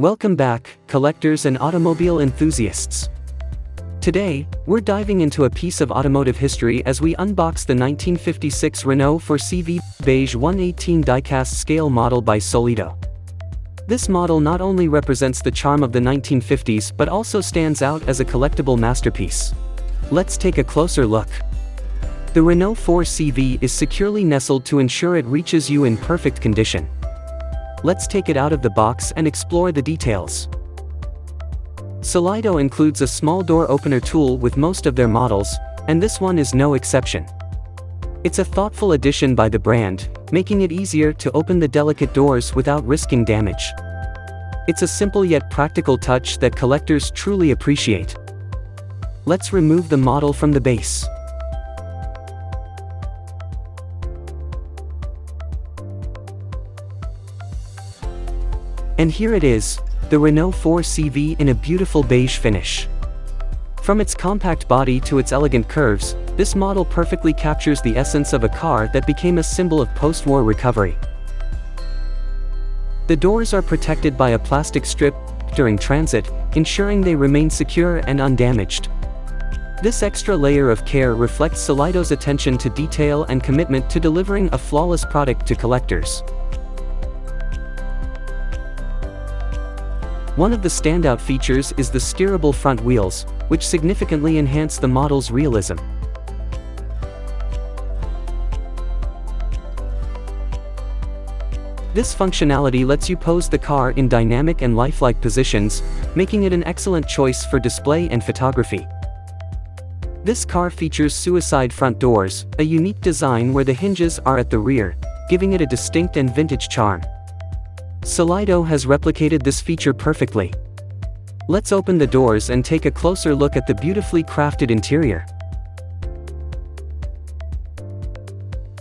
Welcome back, collectors and automobile enthusiasts. Today, we're diving into a piece of automotive history as we unbox the 1956 Renault 4CV Beige 1/18 diecast scale model by Solido. This model not only represents the charm of the 1950s but also stands out as a collectible masterpiece. Let's take a closer look. The Renault 4CV is securely nestled to ensure it reaches you in perfect condition. Let's take it out of the box and explore the details. Solido includes a small door opener tool with most of their models, and this one is no exception. It's a thoughtful addition by the brand, making it easier to open the delicate doors without risking damage. It's a simple yet practical touch that collectors truly appreciate. Let's remove the model from the base. And here it is, the Renault 4CV in a beautiful beige finish. From its compact body to its elegant curves, this model perfectly captures the essence of a car that became a symbol of post-war recovery. The doors are protected by a plastic strip during transit, ensuring they remain secure and undamaged. This extra layer of care reflects Solido's attention to detail and commitment to delivering a flawless product to collectors. One of the standout features is the steerable front wheels, which significantly enhance the model's realism. This functionality lets you pose the car in dynamic and lifelike positions, making it an excellent choice for display and photography. This car features suicide front doors, a unique design where the hinges are at the rear, giving it a distinct and vintage charm. Solido has replicated this feature perfectly. Let's open the doors and take a closer look at the beautifully crafted interior.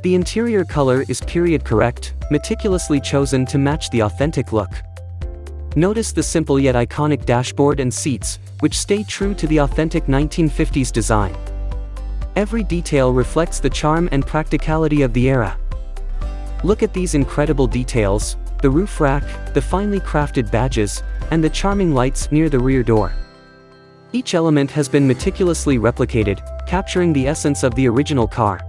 The interior color is period correct, meticulously chosen to match the authentic look. Notice the simple yet iconic dashboard and seats, which stay true to the authentic 1950s design. Every detail reflects the charm and practicality of the era. Look at these incredible details: the roof rack, the finely crafted badges, and the charming lights near the rear door. Each element has been meticulously replicated, capturing the essence of the original car.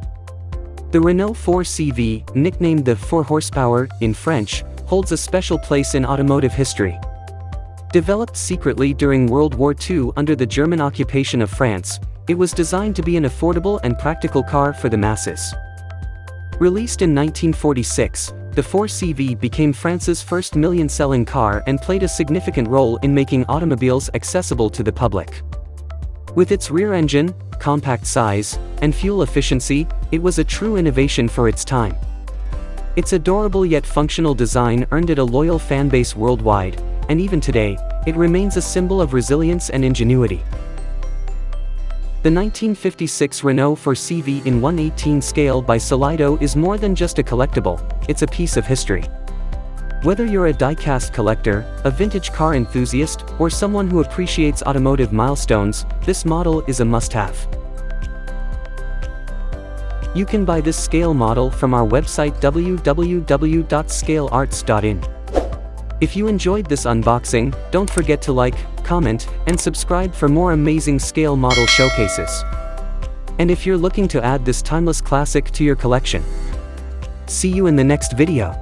The Renault 4CV, nicknamed the 4 horsepower in French, holds a special place in automotive history. Developed secretly during World War II under the German occupation of France, it was designed to be an affordable and practical car for the masses. Released in 1946, the 4CV became France's first million-selling car and played a significant role in making automobiles accessible to the public. With its rear engine, compact size, and fuel efficiency, it was a true innovation for its time. Its adorable yet functional design earned it a loyal fanbase worldwide, and even today, it remains a symbol of resilience and ingenuity. The 1956 Renault 4CV in 1/18 scale by Solido is more than just a collectible, it's a piece of history. Whether you're a diecast collector, a vintage car enthusiast, or someone who appreciates automotive milestones, this model is a must-have. You can buy this scale model from our website www.scalearts.in. If you enjoyed this unboxing, don't forget to like, comment, and subscribe for more amazing scale model showcases. And if you're looking to add this timeless classic to your collection, see you in the next video.